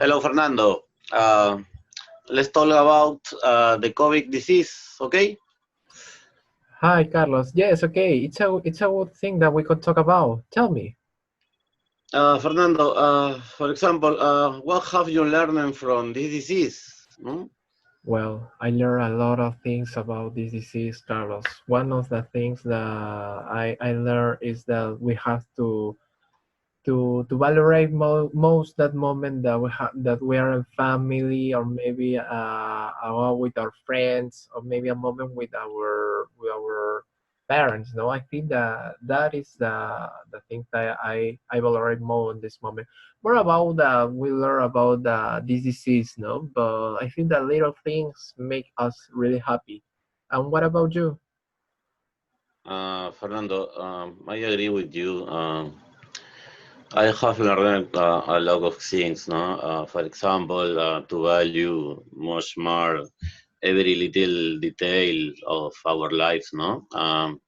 Hello, Fernando. Let's talk about the COVID disease, okay? Hi, Carlos. Yes, okay. It's a good thing that we could talk about. Tell me. Fernando, for example, what have you learned from this disease? No? Well, I learned a lot of things about this disease, Carlos. One of the things that I learned is that we have to valorate most that moment that we are in family, or maybe with our friends, or maybe a moment with our parents. No, I think that is the thing that I valorate more in this moment. More about we learn about this disease, no, but I think that little things make us really happy. And what about you? Fernando, I agree with you. I have learned a lot of things, no? For example, to value much more every little detail of our lives, no? Mm.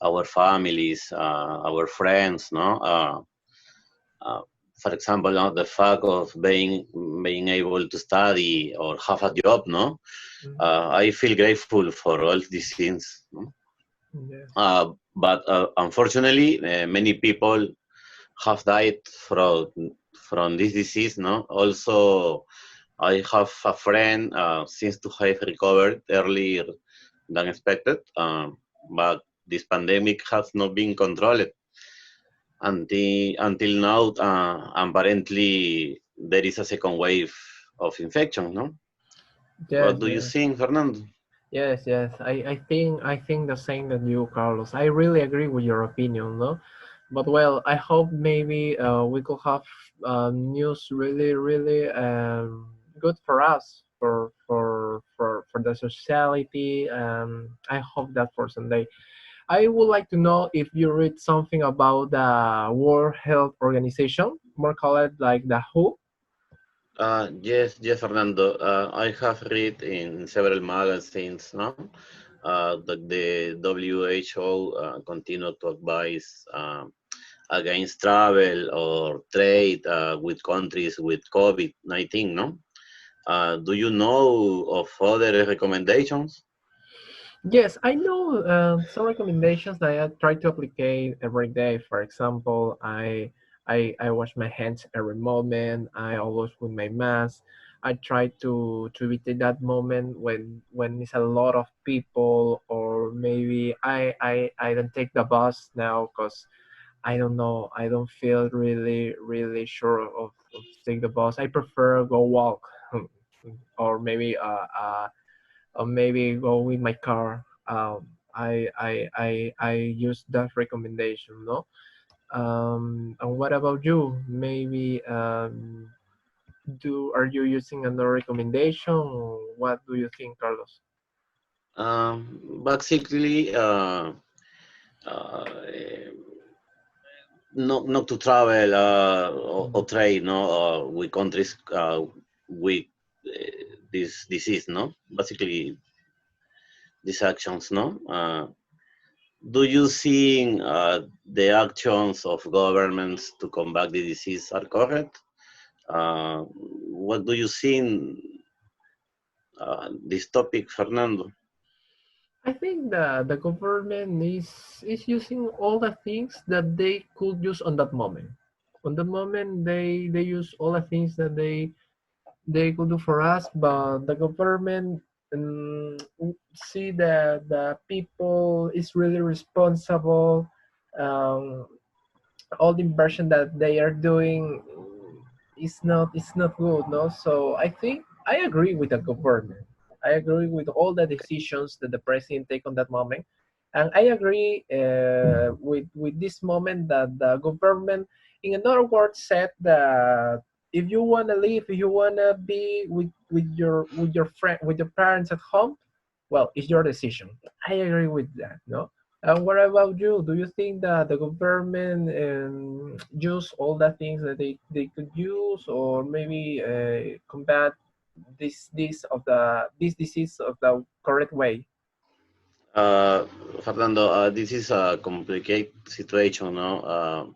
Our families, our friends, no? Uh, for example, the fact of being able to study or have a job, no, Mm. I feel grateful for all these things. No? Yes. But unfortunately, many people have died from this disease. No, also I have a friend seems to have recovered earlier than expected, but this pandemic has not been controlled until now. Apparently, there is a second wave of infection. No, Yes, what do you yes. think, Fernando? Yes, yes. I think the same that you, Carlos. I really agree with your opinion, no? But well, I hope maybe we could have news really, really good for us, for the society. I hope that for someday. I would like to know if you read something about the World Health Organization, more called like the WHO. Yes, Fernando. I have read in several magazines now that the WHO continue to advise against travel or trade with countries with COVID-19. No, do you know of other recommendations? Yes, I know some recommendations that I try to apply every day. For example, I wash my hands every moment. I always put my mask. I try to evite that moment when it's a lot of people, or maybe I don't take the bus now because I don't know. I don't feel really sure of take the bus. I prefer go walk, or maybe go with my car. I use that recommendation, no? And what about you? Maybe do are you using another recommendation? Or what do you think, Carlos? Basically, uh, not to travel or Mm. trade, no, with countries with this disease, no. Basically, these actions, no. Do you think the actions of governments to combat the disease are correct? What do you think this topic, Fernando? I think the government is using all the things that they could use on that moment. On that moment, they use all the things that they could do for us, but the government see that the people is really responsible. Um, all the inversion that they are doing is not good, no. So I think I agree with the government. I agree with all the decisions that the president take on that moment, and I agree with this moment that the government, in another word, said that if you want to live, if you want to be with your friend, with your parents at home, well, it's your decision. I agree with that, no. And what about you? Do you think that the government use all the things that they could use, or maybe combat this disease of the correct way? Uh, Fernando, this is a complicated situation, no?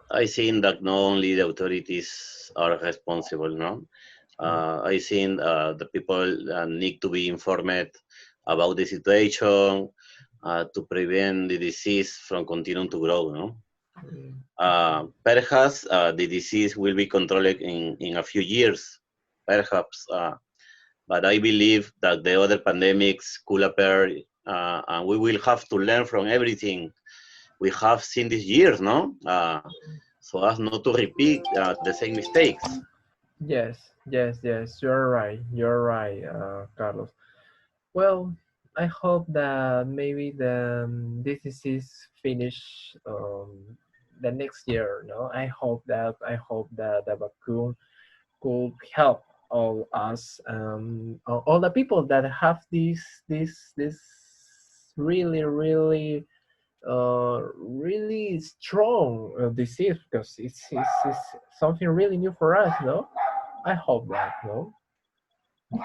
I think that not only the authorities are responsible, no? Yeah. I think the people need to be informed about the situation to prevent the disease from continuing to grow, no? Mm. Perhaps the disease will be controlled in a few years, perhaps, but I believe that the other pandemics could appear, and we will have to learn from everything we have seen these years, no? So as not to repeat the same mistakes. Yes, yes, yes. You're right. You're right, Carlos. Well, I hope that maybe this disease finish the next year. No, I hope that the vaccine could help all us, all the people that have this really really really strong disease, because it's something really new for us. No, I hope that. No.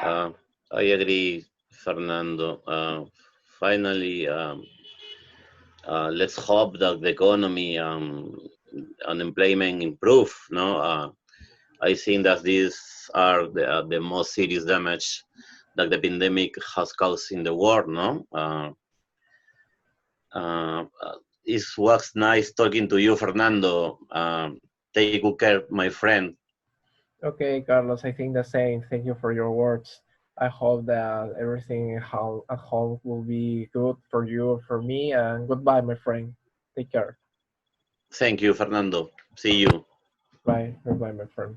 Uh, I agree, Fernando. Finally, let's hope that the economy unemployment improve. No, I think that these are the most serious damage that the pandemic has caused in the world. No, uh, uh, it was nice talking to you, Fernando. Take good care, my friend. Okay, Carlos, I think the same. Thank you for your words. I hope that everything at home will be good for you, for me, and goodbye, my friend. Take care. Thank you, Fernando. See you. Bye. Goodbye, my friend.